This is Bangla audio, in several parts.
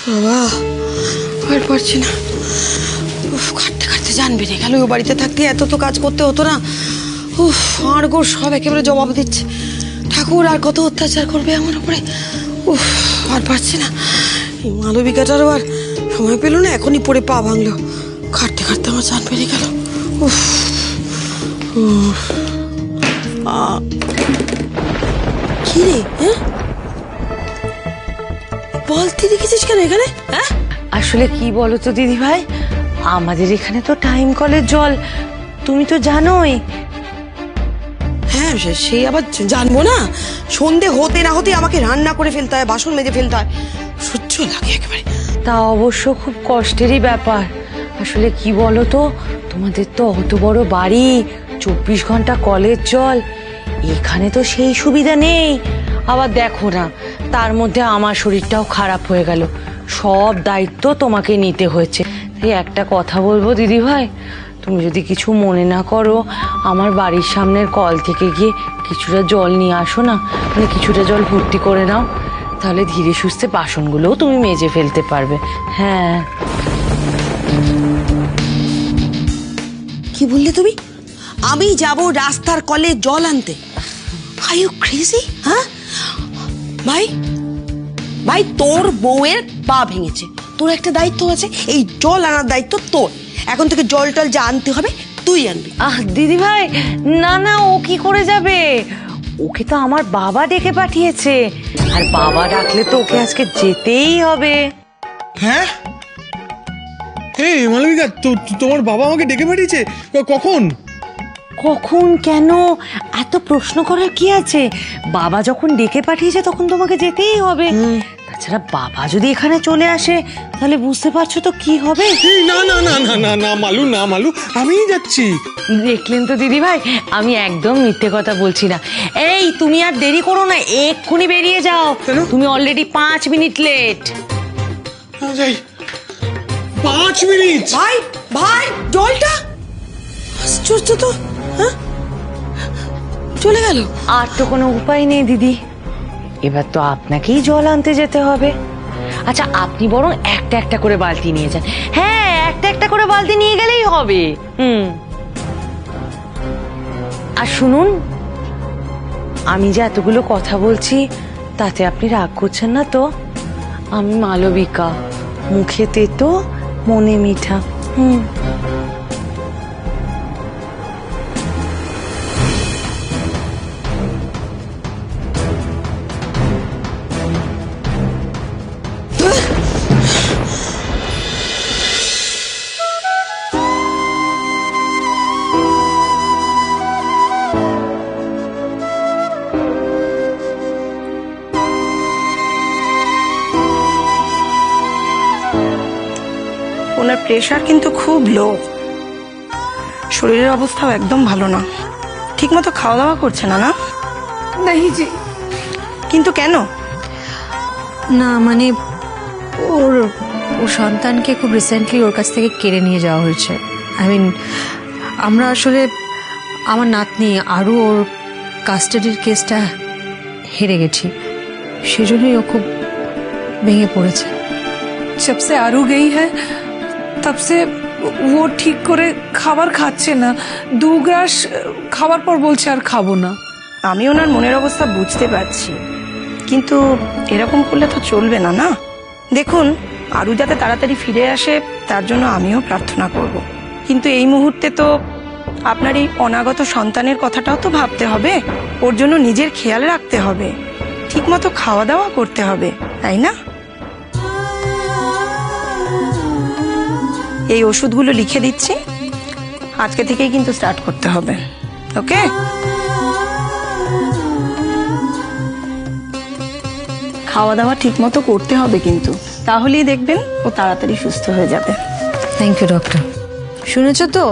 বাবা আর পারছি না। খাটতে খাটতে জান বেরিয়ে গেল। ও বাড়িতে থাকতে এত তো কাজ করতে হতো না। হাড় গোড় সব একেবারে জবাব দিচ্ছে। ঠাকুর আর কত অত্যাচার করবে আমার উপরে। আর পারছি না। এই মালবিকাটারও আর সময় পেল না, এখনই পড়ে পা ভাঙলো। খাটতে খাটতে আমার জান বেরিয়ে গেল। কি রে? হ্যাঁ, বালতি দেখেছিস কেন এখানে? হ্যাঁ, আসলে কি বলো তো দিদি ভাই, আমাদের এখানে তো টাইম কলের জল, তুমি তো জানোই। হ্যাঁ সেই আবার জানবো না? সন্ধে হতে না হতে আমাকে রান্না করে ফেলতে হয়, বাসন মেজে ফেলতে হয়, সহ্য লাগে একেবারে। তা অবশ্য খুব কষ্টেরই ব্যাপার। আসলে কি বলো তো, তোমাদের তো অত বড় বাড়ি, 24 ঘন্টা কলের জল, এখানে তো সেই সুবিধা নেই। আবার দেখো না, তার মধ্যে আমার শরীরটাও খারাপ হয়ে গেল, সব দায়িত্ব তোমাকে নিতে হয়েছে। তাই একটা কথা বলবো দিদি ভাই, তুমি যদি কিছু মনে না করো, আমার বাড়ির সামনের কল থেকে গিয়ে কিছুটা জল নিয়ে আসো না, মানে কিছুটা জল ভর্তি করে নাও, তাহলে ধীরে সুস্থে বাসনগুলোও তুমি মেজে ফেলতে পারবে। হ্যাঁ। কি বললে তুমি? আমি যাব রাস্তার কলে জল আনতে? Are you crazy? হ্যাঁ ভাই, ভাই তোর বউয়ের পা ভেঙেছে, তোর একটা দায়িত্ব আছে, এই জল আনার দায়িত্ব তোর। এখন থেকে জল টল যা আনতে হবে তুই আনবি। দিদি ভাই, না না, ও কি করে যাবে? ওকে তো আমার বাবা ডেকে পাঠিয়েছে, আর বাবা ডাকলে তো ওকে আজকে যেতেই হবে। হ্যাঁ, এই মালবিকা, তোমার বাবা আমাকে ডেকে পাঠিয়েছে? কখন? কখন কেন এত প্রশ্ন করার কি আছে? বাবা যখন ডেকে পাঠিয়েছে তখন তোমাকে যেতেই হবে। তাছাড়া বাবা যদি এখানে চলে আসে তাহলে বুঝতে পারছো তো কি হবে। না না না না না না মালু, না মালু, আমিই যাচ্ছি। দেখলেন তো দিদি ভাই, আমি একদম মিথ্যে কথা বলছি না। এই তুমি আর দেরি করো না, এক্ষুনি বেরিয়ে যাও। তুমি অলরেডি 5 মিনিট লেট। যাই, 5 মিনিট? ভাই ভাই, জলটা আশ্চর্য তো। হ্যাঁ, চলে গেল। আর তো কোনো উপায় নেই দিদি, এবার তো আপনাকেই জল আনতে যেতে হবে। আচ্ছা, আপনি বরং একটা একটা করে বালতি নিয়ে যান। হ্যাঁ, একটা একটা করে বালতি নিয়ে গেলেই হবে। আর শুনুন, আমি যে এতগুলো কথা বলছি তাতে আপনি রাগ করছেন না তো? আমি মালবিকা, মুখে তেতো মনে মিঠা। ওনার প্রেশার কিন্তু খুব লো, শরীরের অবস্থাও একদম ভালো না, ঠিকমতো খাওয়া দাওয়া করছে না। না नहीं जी। কিন্তু কেন? না মানে ওর সন্তানকে খুব রিসেন্টলি ওর কাছ থেকে কেড়ে নিয়ে যাওয়া হয়েছে। আই মিন, আমরা আসলে আমার নাতনি আরও ওর কাস্টাডির কেসটা হেরে গেছি, সেজন্যই ও খুব ভেঙে পড়েছে। जब से आरू गई है तब से वो ठीक করে খাবার খাচ্ছে না, 2 গ্রাস খাবার পর বলছে আর খাবো না। আমি ওনার মনের অবস্থা বুঝতে পারছি, কিন্তু এরকম করলে তো চলবে না। না দেখুন, আরু যাতে তাড়াতাড়ি ফিরে আসে তার জন্য আমিও প্রার্থনা করব, কিন্তু এই মুহূর্তে তো আপনার এই অনাগত সন্তানের কথাটাও তো ভাবতে হবে, ওর জন্য নিজের খেয়াল রাখতে হবে, ঠিকমতো খাওয়া দাওয়া করতে হবে, তাই না? এই ওষুধগুলো লিখে দিচ্ছি, আজকে থেকেই কিন্তু স্টার্ট করতে হবে। ওকে? খাওয়া দাওয়া ঠিকমতো করতে হবে কিন্তু, তাহলেই দেখবেন ও তাড়াতাড়ি সুস্থ হয়ে যাবে। Thank you doctor. শুনেছ তো,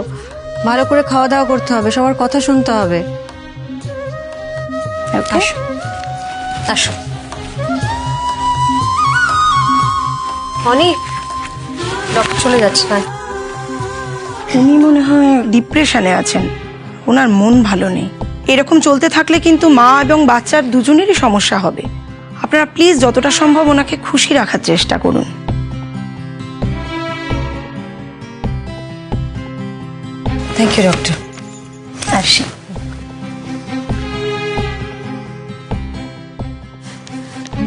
ভালো করে খাওয়া দাওয়া করতে হবে, সবার কথা শুনতে হবে। ওকে? আসো আসো। অনেক ডক্টর চলে যাচ্ছে না? উনি মনে হয় ডিপ্রেশনে আছেন, ওনার মন ভালো নেই। এরকম চলতে থাকলে কিন্তু মা এবং বাচ্চার দুজনেরই সমস্যা হবে। আপনারা প্লিজ যতটা সম্ভব ওনাকে খুশি রাখার চেষ্টা করুন। Thank you doctor. আসি।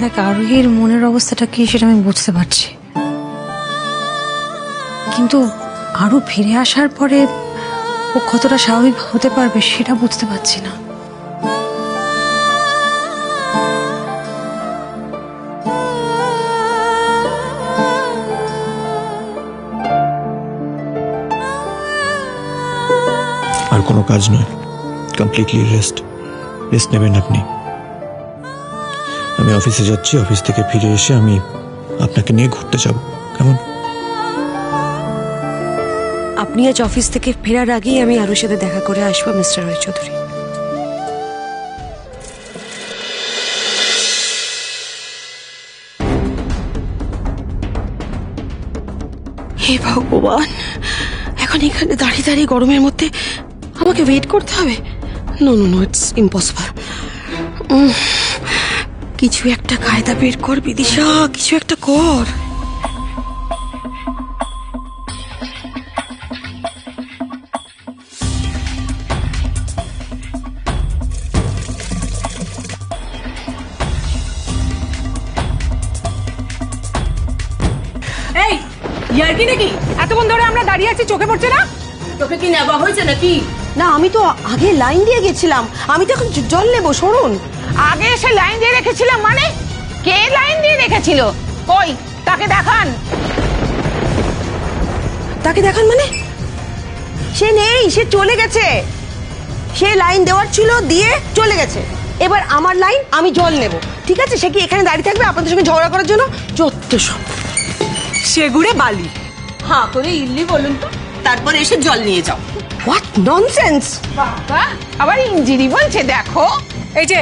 দেখ, আরোহীর মনের অবস্থাটা কি সেটা আমি বুঝতে পারছি, কিন্তু আরো ফিরে আসার পরে ও কতটা স্বাভাবিক হতে পারবে সেটা বুঝতে পারছি না। আর কোনো কাজ নয়, কমপ্লিটলি রেস্ট নেবেন আপনি। আমি অফিসে যাচ্ছি, অফিস থেকে ফিরে এসে আমি আপনাকে নিয়ে ঘুরতে যাব, কেমন? আপনি আজ অফিস থেকে ফেরার আগেই আমি আরুর সাথে দেখা করে আসবো, মিস্টার রায়চৌধুরী। হে ভগবান, এখন এখানে দাঁড়িয়ে দাঁড়িয়ে গরমের মধ্যে আমাকে ওয়েট করতে হবে? No no no, it's impossible. কিছু একটা কায়দা বের কর বিদিশা, কিছু একটা কর। এই ইয়ার্কি নাকি? এতক্ষণ ধরে আমরা দাঁড়িয়ে আছি, চোখে পড়ছে না? তোকে কি নেওয়া হয়েছে নাকি? না, আমি তো আগে লাইন দিয়ে গেছিলাম, আমি তো এখন জল নেবো। সরুন। আগে এসে লাইন দিয়ে রেখেছিলাম মানে? কে লাইন দিয়ে রেখেছিল? কই তাকে দেখান। তাকে দেখান মানে? সে নেই, সে চলে গেছে। সে লাইন দেওয়ার ছিল, দিয়ে চলে গেছে। এবার আমার লাইন, আমি জল নেব, ঠিক আছে? সে কি এখানে দাঁড়িয়ে থাকবে আপনাদের সঙ্গে ঝগড়া করার জন্য? যত সব। সেগুড়ে বালি হাঁ করে ইল্লি বলুন তো, তারপরে এসে জল নিয়ে যাও। What nonsense! বাবা আবার ইঞ্জিরি বলছে, দেখো। এই যে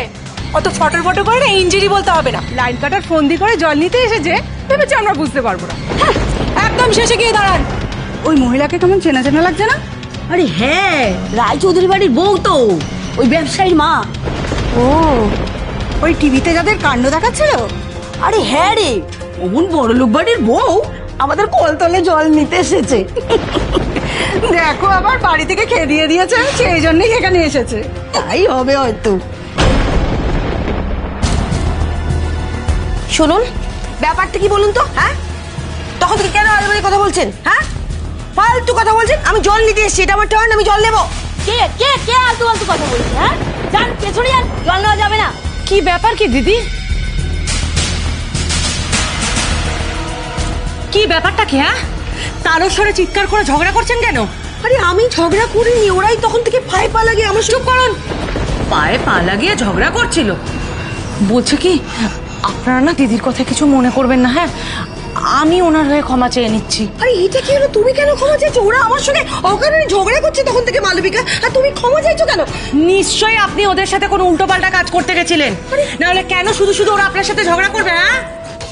অত ফটর ফটর করে না, ইঞ্জিরি বলতে হবে না। লাইন কাটার ফোন দিয়ে করে জল নিতে এসেছে, ভেবেছে আমরা বুঝতে পারবো না। একদম শেষে গিয়ে দাঁড়ান। ওই মহিলাকে কেমন চেনা চেনা লাগছে না? আরে হ্যাঁ, রায়চৌধুরী বাড়ির বউ তো, ওই ব্যবসায়ীর মা। ও, ওই টিভিতে যাদের কাণ্ড দেখাচ্ছিল? আরে হ্যাঁ রে, অমন বড়লোক বাড়ির বউ আমাদের কলতলে জল নিতে এসেছে। দেখো, আবার বাড়ি থেকে খেয়ে দিয়ে দিয়েছে, সেই জন্যই এখানে এসেছে। তাই হবে হয়তো। শুনুন, ব্যাপারটা কি বলুন তো? হ্যাঁ, তখন থেকে কেন আজে বাজে কথা বলছেন? হ্যাঁ, ফালতু কথা বলছেন। আমি জল নিতে এসেছি, এটা আমার টার্ন, আমি জল নেবো। কে কে কে আলতু আলতু কথা বলছে? হ্যাঁ, যান পেছনে যান, জল নেওয়া যাবে না। কি ব্যাপার কি দিদি? কি ব্যাপারটা কি? হ্যাঁ, তারও স্বরে চিৎকার করে ঝগড়া করছেন কেন? আরে আমি ঝগড়া করিনি, ওরাই তখন থেকে পায়ে পা লাগিয়ে আমার। চুপ করুন। পায়ে পা লাগিয়ে ঝগড়া করছিল? বলছে কি, আপনারা না দিদির কথা কিছু মনে করবেন না, হ্যাঁ? আমি ওনার হয়ে ক্ষমা চেয়ে নিচ্ছি। আরে এটা কি হলো? তুমি কেন ক্ষমা চাইছো? ওরা আমার সঙ্গে অকারণে ঝগড়া করছে তখন থেকে, মালবিকা, আর তুমি ক্ষমা চাইছো কেন? নিশ্চয়ই আপনি ওদের সাথে কোনো উল্টোপাল্টা কাজ করতে গেছিলেন, নাহলে কেন শুধু শুধু ওরা আপনার সাথে ঝগড়া করবে? হ্যাঁ,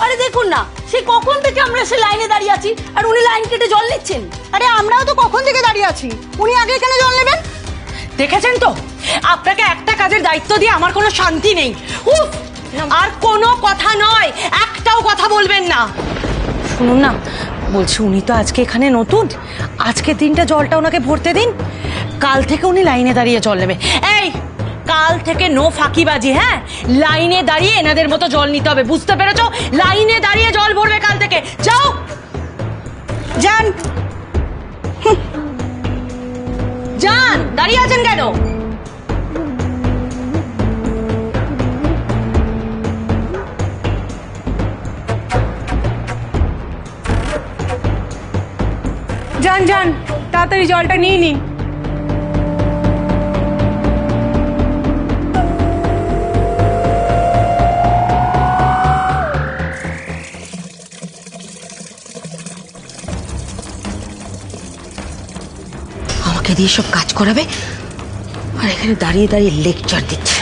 আরে দেখুন না, সে কখন থেকে আমরা সে লাইনে দাঁড়িয়ে আছি, আর উনি লাইন কেটে জল নিচ্ছেন। আরে আমরাও তো কখন থেকে দাঁড়িয়ে আছি, উনি আগে কেন জল নেবেন? দেখেছেন তো, আপনাকে একটা কাজের দায়িত্ব দিয়ে আমার কোনো শান্তি নেই। উফ! আর কোনো কথা নয়, একটাও কথা বলবেন না। শুনুন না, বলছি উনি তো আজকে এখানে নতুন, আজকের দিনটা জলটা ওনাকে ভরতে দিন, কাল থেকে উনি লাইনে দাঁড়িয়ে জল নেবে। এই, কাল থেকে নো ফাঁকিবাজি, হ্যাঁ? লাইনে দাঁড়িয়ে এনাদের মতো জল নিতে হবে, বুঝতে পেরেছো? লাইনে দাঁড়িয়ে জল ভরবে কাল থেকে। যাও, যান। যান, দাঁড়িয়ে আছেন কেন? যান যান, তাড়াতাড়ি জলটা নিয়ে নিন। আমাকে দিয়ে সব কাজ করাবে, আর এখানে দাঁড়িয়ে দাঁড়িয়ে লেকচার দিচ্ছে।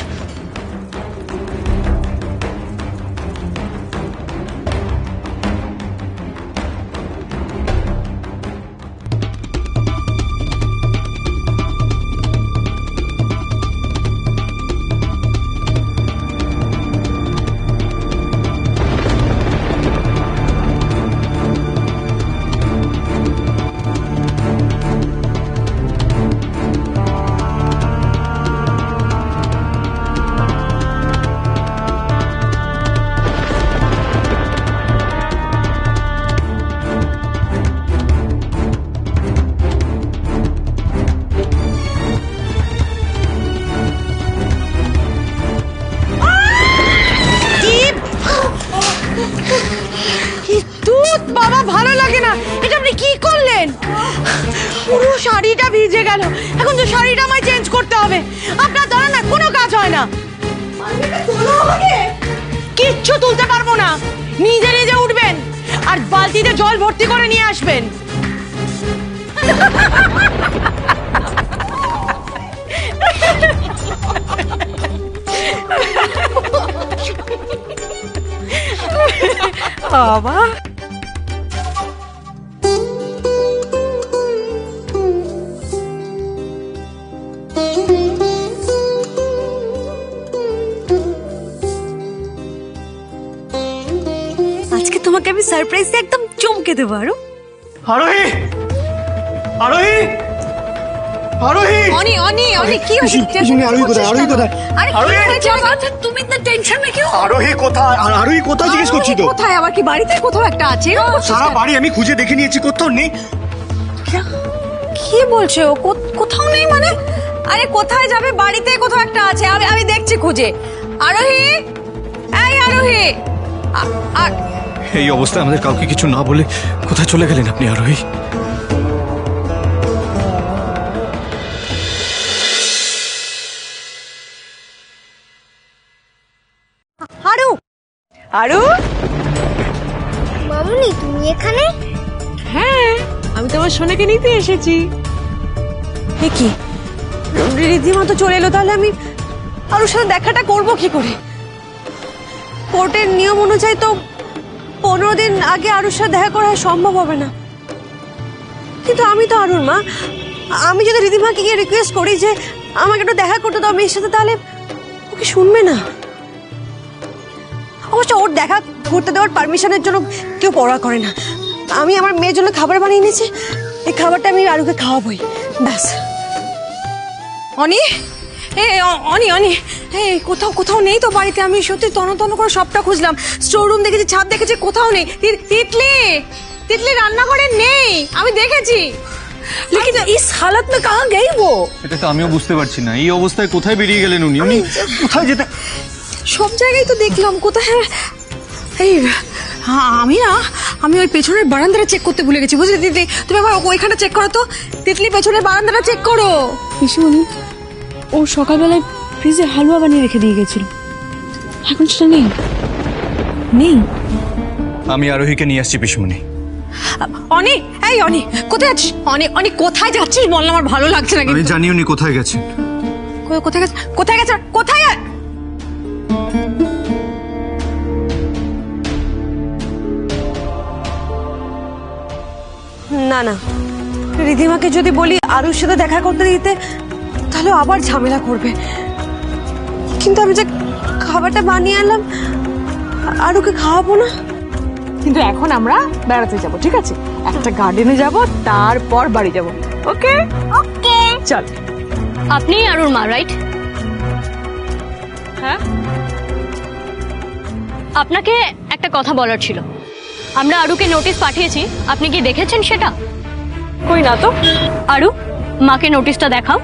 পুরো শাড়িটা ভিজে গেল, এখন তো শাড়িটা আমায় চেঞ্জ করতে হবে। আপনার দ্বারা না কোনো কাজ হয় না। কিচ্ছু তুলতে পারবো না, নিজে নিজে উঠবেন আর বালতিতে জল ভর্তি করে নিয়ে আসবেন। বাবা আজকে তোমাকে আমি সারপ্রাইজ দিয়ে একদম চমকে দেবো আরো। আরোহী, আরোহী, আরোহী। অনি অনি অনি কি হয়েছে? পিছনে আরোহী কোথায়? আরোহী কোথায়? আরে কি আরোহী! হয়েছে আমার? তুমি তো টেনশন না কেউ। আরোহী কোথায়? আরোহী কোথায় জিজ্ঞেস করছি তো। কোথায়? আবার কি বাড়িতে কোথাও একটা আছে? এরকম করছিস সারা কেন? বাড়ি আমি খুঁজে দেখে নিয়েছি, কোথাও নেই। কি বলছো? কোথাও নেই মানে? আরে কোথায় যাবে? বাড়িতে কোথাও একটা আছে, আমি দেখছি খুঁজে। আরোহী, এই আরোহী। আর এই অবস্থায় আমাদের কাউকে কিছু না বলে কোথায় চলে গেলেন আপনি আরোহী? আরু, আরু মামুনি তুমি এখানে? হ্যাঁ আমি তোমার সোনাকে নিতে এসেছি। এ কি রিধিমা তো চলে এলো, তাহলে আমি আরুর সাথে দেখাটা করবো কি করে? কোর্টের নিয়ম অনুযায়ী তো 15 দিন আগে আরুর সাথে দেখা করা সম্ভব হবে না। কিন্তু আমি তো আরুর মা, আমি যদি রিধিমাকে গিয়ে রিকোয়েস্ট করি যে আমাকে একটু দেখা করতে দাও মেয়ের সাথে, তাহলে ওকে শুনবে না। অবশ্য ওর দেখা করতে দেওয়ার পারমিশনের জন্য কেউ পড়া করে না। আমি আমার মেয়ের জন্য খাবার বানিয়ে নিয়েছি, এই খাবারটা আমি আরুকে খাওয়াবই, ব্যাস। অনি, অনি অনি, কোথাও নেই তো বাড়িতে। আমি সত্যি তন্ন করে সবটা খুঁজলাম, স্টোর রুম দেখেছি, ছাদ দেখেছি, কোথাও নেই। তিতলি রান্নাঘরে নেই, আমি দেখেছি। लेकिन इस हालत में कहाँ गई वो? এটা তো আমিও বুঝতে পারছি না, এই অবস্থায় কোথায় বেরিয়ে গেলেন উনি? উনি কোথায় যেতে? সব জায়গায় তো দেখলাম, কোথায়? আমি ওই পেছনের বারান্দাটা চেক করতে ভুলে গেছি, বুঝলি দিদি? তুমি আবার ওইখানটা চেক করো তো, তিতলি পেছনের বারান্দাটা চেক করো। পিসিমণি ও সকালবেলায় ফ্রিজে হালুয়া বানিয়ে রেখে দিয়ে গেছিল, এখন সেটা নেই। আমি আরোহীকে নিয়ে আসছি পিসমণি। অনি, অনি কোথায় আছিস? অনি কোথায় যাচ্ছিস বল না, আমার ভালো লাগছে না। আমি জানি উনি কোথায় গেছেন। কোথায় গেছে? না রিধিমাকে যদি বলি আরুর সাথে দেখা করতে দিতে, তাহলে আবার ঝামেলা করবে। কিন্তু আমি যে খাবারটা বানিয়ে আনলাম, আরুকে খাওয়াবো না। কিন্তু এখন আমরা বেড়াতে যাব, ঠিক আছে? একটা গার্ডেনে যাব, তারপর বাড়ি যাব। ওকে ওকে চল। আপনি আরুর মা, রাইট? হ্যাঁ, আপনাকে একটা কথা বলার ছিল। আমরা আরুকে নোটিশ পাঠিয়েছি, আপনি কি দেখেছেন সেটা? কই না তো। আরু, মাকে নোটিশটা দেখাও।